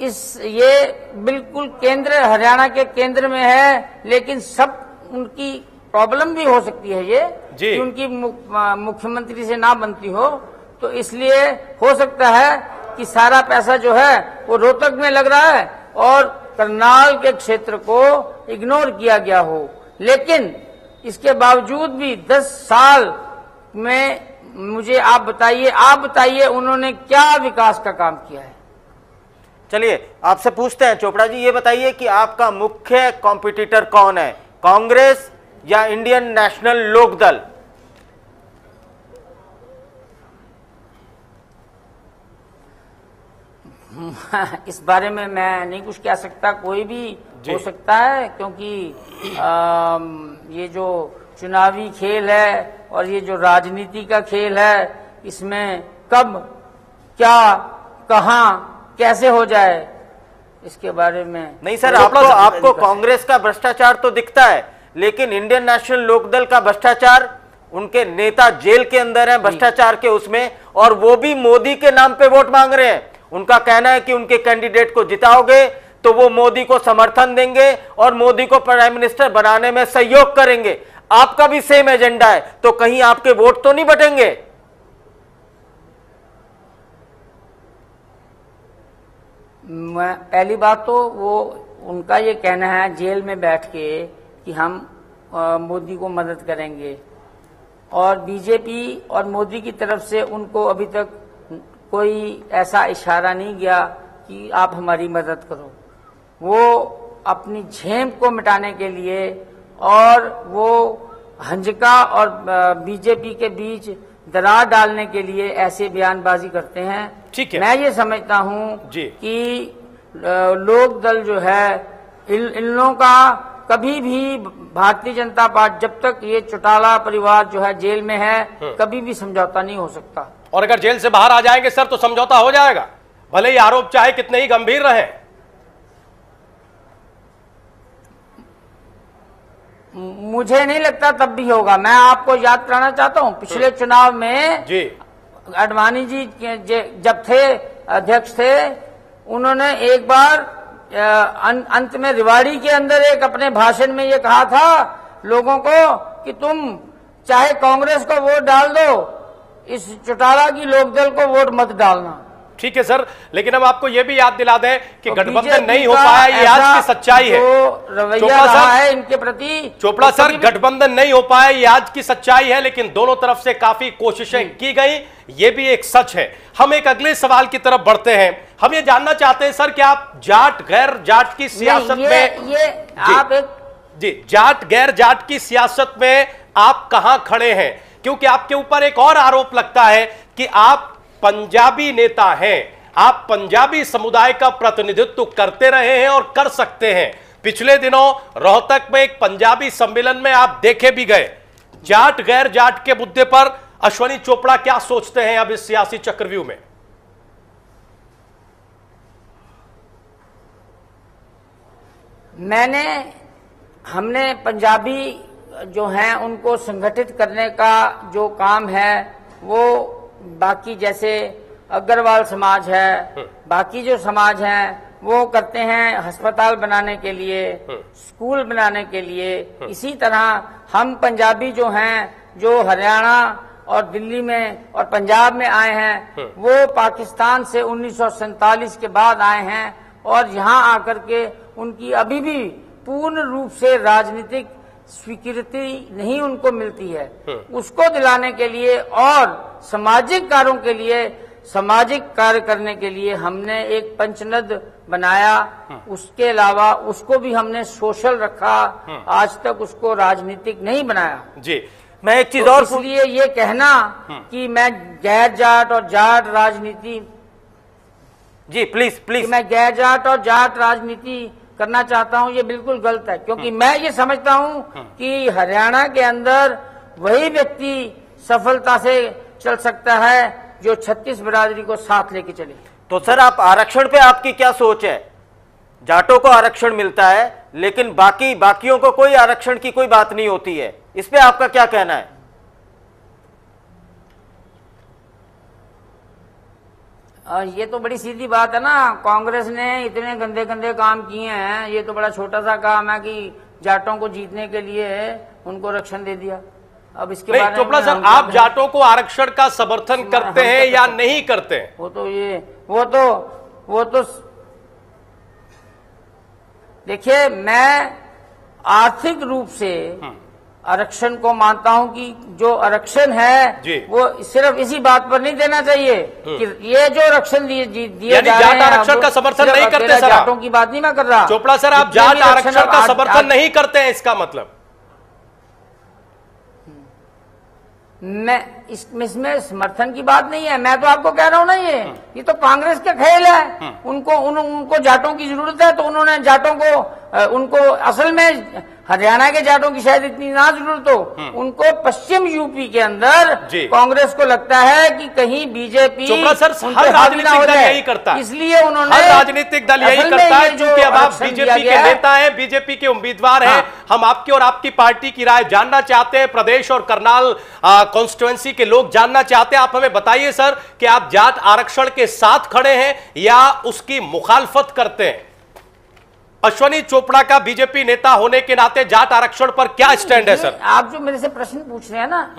ये बिल्कुल केंद्र, हरियाणा के केंद्र में है, लेकिन सब उनकी प्रॉब्लम भी हो सकती है ये कि उनकी मुख्यमंत्री से ना बनती हो, तो इसलिए हो सकता है कि सारा पैसा जो है वो रोहतक में लग रहा है और करनाल के क्षेत्र को इग्नोर किया गया हो। लेकिन इसके बावजूद भी 10 साल में मुझे आप बताइए उन्होंने क्या विकास का काम किया है? चलिए आपसे पूछते हैं चोपड़ा जी, ये बताइए कि आपका मुख्य कॉम्पिटिटर कौन है, कांग्रेस या इंडियन नेशनल लोकदल? इस बारे में मैं नहीं कुछ कह सकता, कोई भी हो सकता है, क्योंकि ये जो चुनावी खेल है और ये जो राजनीति का खेल है, इसमें कब क्या कहां कैसे हो जाए इसके बारे में नहीं सर, आपको कांग्रेस का भ्रष्टाचार तो दिखता है, लेकिन इंडियन नेशनल लोकदल का भ्रष्टाचार, उनके नेता जेल के अंदर हैं भ्रष्टाचार के उसमें, और वो भी मोदी के नाम पे वोट मांग रहे हैं। उनका कहना है कि उनके कैंडिडेट को जिताओगे तो वो मोदी को समर्थन देंगे और मोदी को प्राइम मिनिस्टर बनाने में सहयोग करेंगे। आपका भी सेम एजेंडा है, तो कहीं आपके वोट तो नहीं बटेंगे? पहली बात तो वो उनका ये कहना है जेल में बैठ के कि हम मोदी को मदद करेंगे, और बीजेपी और मोदी की तरफ से उनको अभी तक कोई ऐसा इशारा नहीं गया कि आप हमारी मदद करो। वो अपनी झेम को मिटाने के लिए और वो हंजका और बीजेपी के बीच दरार डालने के लिए ऐसे बयानबाजी करते हैं। ठीक है, मैं ये समझता हूं कि लोक दल जो है इन लोगों का कभी भी, भारतीय जनता पार्टी जब तक ये चौटाला परिवार जो है जेल में है, कभी भी समझौता नहीं हो सकता। और अगर जेल से बाहर आ जाएंगे सर तो समझौता हो जाएगा, भले ही आरोप चाहे कितने ही गंभीर रहे। मुझे नहीं लगता तब भी होगा। मैं आपको याद कराना चाहता हूं, पिछले चुनाव में आडवाणी जी जब थे अध्यक्ष थे, उन्होंने एक बार अंत में रेवाड़ी के अंदर एक अपने भाषण में ये कहा था लोगों को कि तुम चाहे कांग्रेस को वोट डाल दो, इस चौटाला की लोकदल को वोट मत डालना। ठीक है सर, लेकिन हम आपको यह भी याद दिला दें कि गठबंधन नहीं हो पाया, ये आज की सच्चाई है। रवैया रहा है इनके प्रति चोपड़ा सर, गठबंधन नहीं हो पाया, ये आज की सच्चाई है, लेकिन दोनों तरफ से काफी कोशिशें की गई, ये भी एक सच है। हम एक अगले सवाल की तरफ बढ़ते हैं। हम ये जानना चाहते हैं सर कि आप जाट गैर जाट की सियासत में आप एक जी जाट गैर जाट की सियासत में आप कहां खड़े हैं? क्योंकि आपके ऊपर एक और आरोप लगता है कि आप पंजाबी नेता हैं, आप पंजाबी समुदाय का प्रतिनिधित्व करते रहे हैं और कर सकते हैं। पिछले दिनों रोहतक में एक पंजाबी सम्मेलन में आप देखे भी गए। जाट गैर जाट के मुद्दे पर अश्वनी चोपड़ा क्या सोचते हैं अब इस सियासी चक्रव्यूह में? हमने पंजाबी जो हैं उनको संगठित करने का जो काम है वो बाकी जैसे अग्रवाल समाज है, बाकी जो समाज हैं वो करते हैं अस्पताल बनाने के लिए, स्कूल बनाने के लिए। इसी तरह हम पंजाबी जो हैं, जो हरियाणा और दिल्ली में और पंजाब में आए हैं, वो पाकिस्तान से 1947 के बाद आए हैं और यहाँ आकर के उनकी अभी भी पूर्ण रूप से राजनीतिक स्वीकृति नहीं उनको मिलती है। उसको दिलाने के लिए और सामाजिक कार्यों के लिए, सामाजिक कार्य करने के लिए हमने एक पंचनद बनाया। उसके अलावा उसको भी हमने सोशल रखा, आज तक उसको राजनीतिक नहीं बनाया। जी, मैं एक चीज तो और इसलिए ये कहना कि मैं गैर जाट और जाट राजनीति, जी प्लीज प्लीज, मैं गैर जाट और जाट राजनीति करना चाहता हूं, ये बिल्कुल गलत है। क्योंकि मैं ये समझता हूं कि हरियाणा के अंदर वही व्यक्ति सफलता से चल सकता है जो 36 बिरादरी को साथ लेके चले। तो सर आप आरक्षण पे आपकी क्या सोच है? जाटों को आरक्षण मिलता है लेकिन बाकियों को कोई आरक्षण की कोई बात नहीं होती है, इस पे आपका क्या कहना है? ये तो बड़ी सीधी बात है ना, कांग्रेस ने इतने गंदे गंदे काम किए हैं, ये तो बड़ा छोटा सा काम है कि जाटों को जीतने के लिए उनको आरक्षण दे दिया। अब इसके बारे में चोपड़ा सर, आप जाटों को आरक्षण का समर्थन करते हैं या नहीं करते हैं? वो तो देखिए, मैं आर्थिक रूप से आरक्षण को मानता हूं कि जो आरक्षण है वो सिर्फ इसी बात पर नहीं देना चाहिए कि ये जो आरक्षण दिए जा रहे हैं, आरक्षण का समर्थन नहीं करते सर? जाटों की बात नहीं मैं कर रहा। चोपड़ा सर, आप जाट आरक्षण का समर्थन नहीं करते हैं, इसका मतलब? मैं इसमें समर्थन की बात नहीं है, मैं तो आपको कह रहा हूं ना, ये तो कांग्रेस का खेल है। उनको जाटों की जरूरत है तो उन्होंने जाटों को, उनको असल में हरियाणा के जाटों की शायद इतनी ना जरूरत हो, उनको पश्चिम यूपी के अंदर कांग्रेस को लगता है कि कहीं बीजेपी, सर हर राजनीतिक दल यही करता है, इसलिए उन्होंने, हर राजनीतिक दल यही करता है। क्योंकि अब आप बीजेपी के नेता हैं, बीजेपी के उम्मीदवार हैं, हम आपकी और आपकी पार्टी की राय जानना चाहते हैं, प्रदेश और करनाल कॉन्स्टिट्यूएंसी के लोग जानना चाहते हैं। आप हमें बताइए सर कि आप जाट आरक्षण के साथ खड़े हैं या उसकी मुखालफत करते हैं? अश्वनी चोपड़ा का बीजेपी नेता होने के नाते जाट आरक्षण पर क्या स्टैंड है सर? आप जो मेरे से प्रश्न पूछ रहे हैं ना,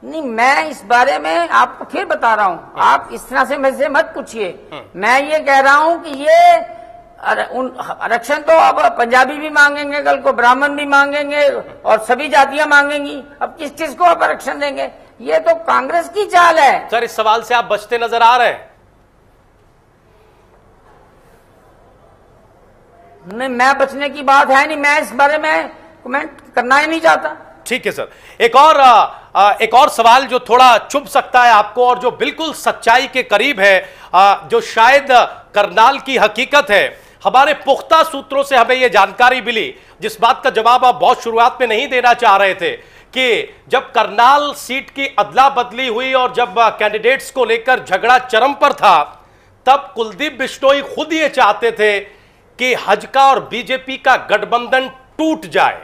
नहीं, मैं इस बारे में आपको फिर बता रहा हूं, आप इस तरह से मेरे से मत पूछिए। मैं ये कह रहा हूं कि ये आरक्षण तो अब पंजाबी भी मांगेंगे, कल को ब्राह्मण भी मांगेंगे और सभी जातियां मांगेंगी। अब किस चीज को आप आरक्षण देंगे? ये तो कांग्रेस की चाल है। सर, इस सवाल से आप बचते नजर आ रहे हैं? नहीं, मैं बचने की बात है नहीं, मैं इस बारे में कमेंट करना ही नहीं चाहता। ठीक है सर, एक और सवाल जो थोड़ा चुभ सकता है आपको और जो बिल्कुल सच्चाई के करीब है, जो शायद करनाल की हकीकत है। हमारे पुख्ता सूत्रों से हमें यह जानकारी मिली, जिस बात का जवाब आप बहुत शुरुआत में नहीं देना चाह रहे थे, कि जब करनाल सीट की अदला बदली हुई और जब कैंडिडेट्स को लेकर झगड़ा चरम पर था, तब कुलदीप बिश्नोई खुद ये चाहते थे कि हजका और बीजेपी का गठबंधन टूट जाए।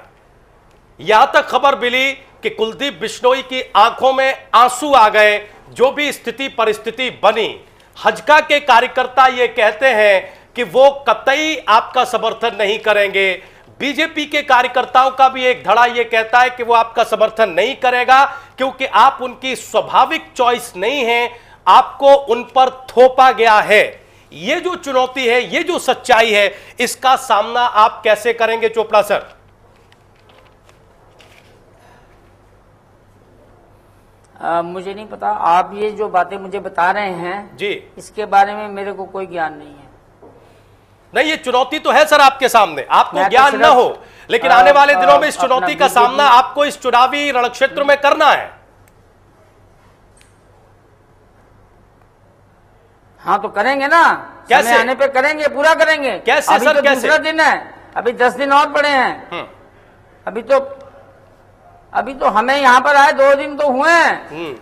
यहां तक खबर मिली कि कुलदीप बिश्नोई की आंखों में आंसू आ गए। जो भी स्थिति परिस्थिति बनी, हजका के कार्यकर्ता ये कहते हैं कि वो कतई आपका समर्थन नहीं करेंगे। बीजेपी के कार्यकर्ताओं का भी एक धड़ा ये कहता है कि वो आपका समर्थन नहीं करेगा, क्योंकि आप उनकी स्वाभाविक चॉइस नहीं है, आपको उन पर थोपा गया है। ये जो चुनौती है, ये जो सच्चाई है, इसका सामना आप कैसे करेंगे चोपड़ा सर? मुझे नहीं पता, आप ये जो बातें मुझे बता रहे हैं जी, इसके बारे में मेरे को कोई ज्ञान नहीं है। नहीं, ये चुनौती तो है सर आपके सामने, आपको मैं ज्ञान तो न हो, लेकिन आने वाले दिनों में इस चुनौती का अपना सामना आपको इस चुनावी रणक्षेत्र में करना है। हाँ तो करेंगे ना, कैसे? समय आने पे करेंगे, पूरा करेंगे। कैसे अभी सर, तो कैसे? दूसरा दिन है, अभी 10 दिन और पड़े हैं। अभी तो हमें यहाँ पर आए 2 दिन तो हुए हैं।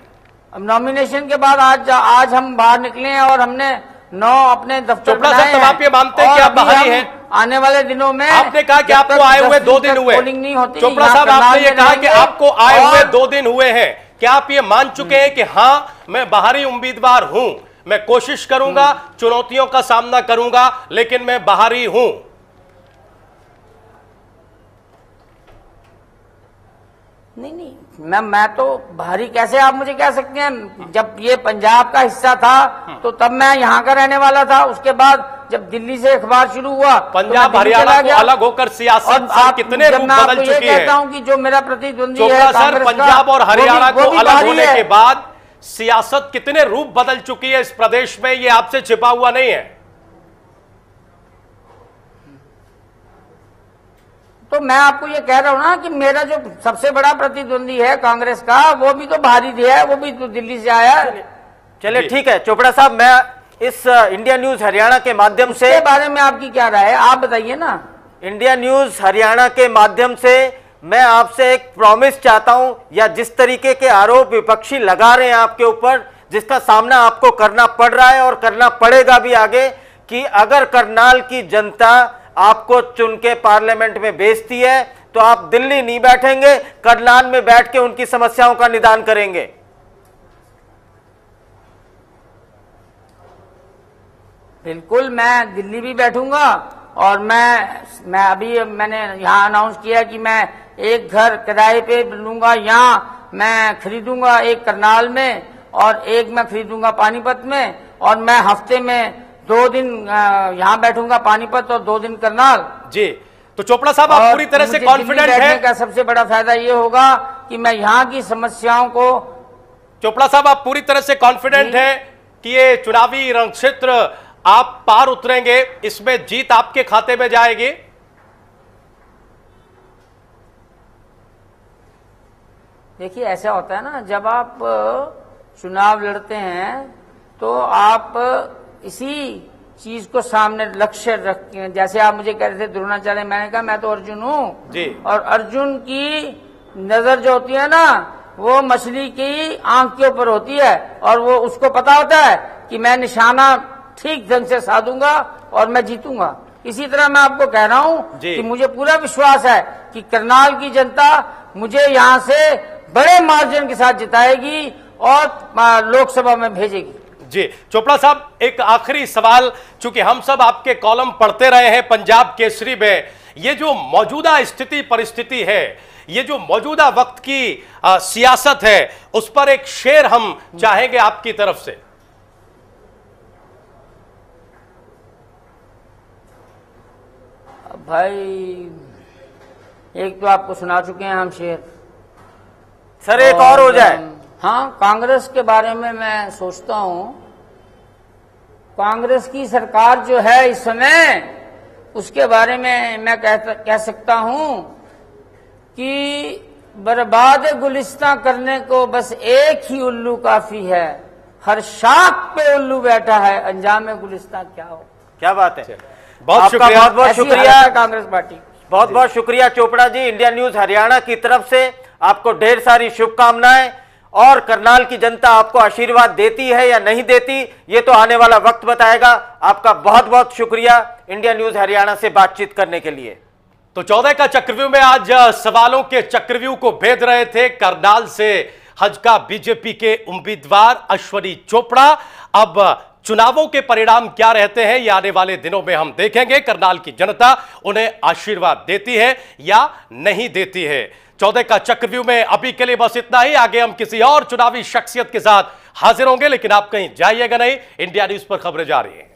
अब नॉमिनेशन के बाद आज हम बाहर निकले हैं और हमने 9 अपने दफ्तर चोपड़ा बनाए साहब, तब आप ये मानते हैं कि आप बाहरी हैं? आने वाले दिनों में आपने कहा कि आपको आए हुए 2 दिन हुए। पोलिंग नहीं होती। चोपड़ा साहब, आपने ये कहा कि आपको आए हुए 2 दिन हुए हैं। क्या आप ये मान चुके हैं कि हाँ, मैं बाहरी उम्मीदवार हूं, मैं कोशिश करूंगा, चुनौतियों का सामना करूंगा, लेकिन मैं बाहरी हूं? नहीं, मैं तो बाहरी कैसे आप मुझे कह सकते हैं? जब ये पंजाब का हिस्सा था तो तब मैं यहाँ का रहने वाला था। उसके बाद जब दिल्ली से अखबार शुरू हुआ, पंजाब हरियाणा को अलग होकर सियासत कितने रूप बदल चुकी है। कहता हूँ कि जो मेरा प्रतिद्वंदी है चोपड़ा सर, पंजाब और हरियाणा को अलग होने के बाद सियासत कितने रूप बदल चुकी है इस प्रदेश में, ये आपसे छिपा हुआ नहीं है। तो मैं आपको ये कह रहा हूं ना कि मेरा जो सबसे बड़ा प्रतिद्वंदी है कांग्रेस का, वो भी तो बाहरी दिया है, वो भी तो दिल्ली से आया है। चलिए ठीक है चोपड़ा साहब, मैं इस इंडिया न्यूज हरियाणा के माध्यम से, इसके बारे में आपकी क्या राय है, आप बताइए ना। इंडिया न्यूज हरियाणा के माध्यम से मैं आपसे एक प्रॉमिस चाहता हूं, या जिस तरीके के आरोप विपक्षी लगा रहे हैं आपके ऊपर, जिसका सामना आपको करना पड़ रहा है और करना पड़ेगा भी आगे, कि अगर करनाल की जनता आपको चुन के पार्लियामेंट में भेजती है तो आप दिल्ली नहीं बैठेंगे, करनाल में बैठ के उनकी समस्याओं का निदान करेंगे। बिल्कुल, मैं दिल्ली भी बैठूंगा और मैं अभी मैंने यहाँ अनाउंस किया कि मैं एक घर किराए पे लूंगा, यहाँ मैं खरीदूंगा एक करनाल में और एक मैं खरीदूंगा पानीपत में, और मैं हफ्ते में 2 दिन यहाँ बैठूंगा पानीपत और 2 दिन करनाल। जी, तो चोपड़ा साहब, आप पूरी तरह से कॉन्फिडेंट हैं? का सबसे बड़ा फायदा ये होगा कि मैं यहाँ की समस्याओं को। चोपड़ा साहब, आप पूरी तरह से कॉन्फिडेंट हैं कि ये चुनावी रणक्षेत्र आप पार उतरेंगे, इसमें जीत आपके खाते में जाएगी? देखिए, ऐसा होता है ना, जब आप चुनाव लड़ते हैं तो आप इसी चीज को सामने लक्ष्य रख के, जैसे आप मुझे कह रहे थे द्रोणाचार्य, मैंने कहा मैं तो अर्जुन हूँ जी, और अर्जुन की नजर जो होती है ना, वो मछली की आंख के ऊपर होती है और वो उसको पता होता है कि मैं निशाना ठीक ढंग से साधूंगा और मैं जीतूंगा। इसी तरह मैं आपको कह रहा हूँ कि मुझे पूरा विश्वास है कि करनाल की जनता मुझे यहाँ से बड़े मार्जिन के साथ जिताएगी और लोकसभा में भेजेगी। जी, चोपड़ा साहब, एक आखिरी सवाल, चूंकि हम सब आपके कॉलम पढ़ते रहे हैं पंजाब केसरी में, ये जो मौजूदा स्थिति परिस्थिति है, ये जो मौजूदा वक्त की सियासत है, उस पर एक शेर हम चाहेंगे आपकी तरफ से। भाई, एक तो आपको सुना चुके हैं हम शेर, सर एक और हो जाए। हाँ, कांग्रेस के बारे में मैं सोचता हूं, कांग्रेस की सरकार जो है इस समय, उसके बारे में मैं कह सकता हूं कि बर्बाद गुलिस्तां करने को बस एक ही उल्लू काफी है, हर शाख पे उल्लू बैठा है, अंजाम गुलिस्तां क्या हो। क्या बात है, बहुत शुक्रिया, बहुत बहुत शुक्रिया कांग्रेस पार्टी, बहुत बहुत शुक्रिया चोपड़ा जी। इंडिया न्यूज हरियाणा की तरफ से आपको ढेर सारी शुभकामनाएं, और करनाल की जनता आपको आशीर्वाद देती है या नहीं देती, ये तो आने वाला वक्त बताएगा। आपका बहुत बहुत शुक्रिया इंडिया न्यूज हरियाणा से बातचीत करने के लिए। तो 14 का चक्रव्यूह में आज सवालों के चक्रव्यूह को भेद रहे थे करनाल से हज का बीजेपी के उम्मीदवार अश्वनी चोपड़ा। अब चुनावों के परिणाम क्या रहते हैं ये आने वाले दिनों में हम देखेंगे। करनाल की जनता उन्हें आशीर्वाद देती है या नहीं देती है। 14 का चक्रव्यूह में अभी के लिए बस इतना ही। आगे हम किसी और चुनावी शख्सियत के साथ हाजिर होंगे, लेकिन आप कहीं जाइएगा नहीं। इंडिया न्यूज पर खबरें जारी हैं।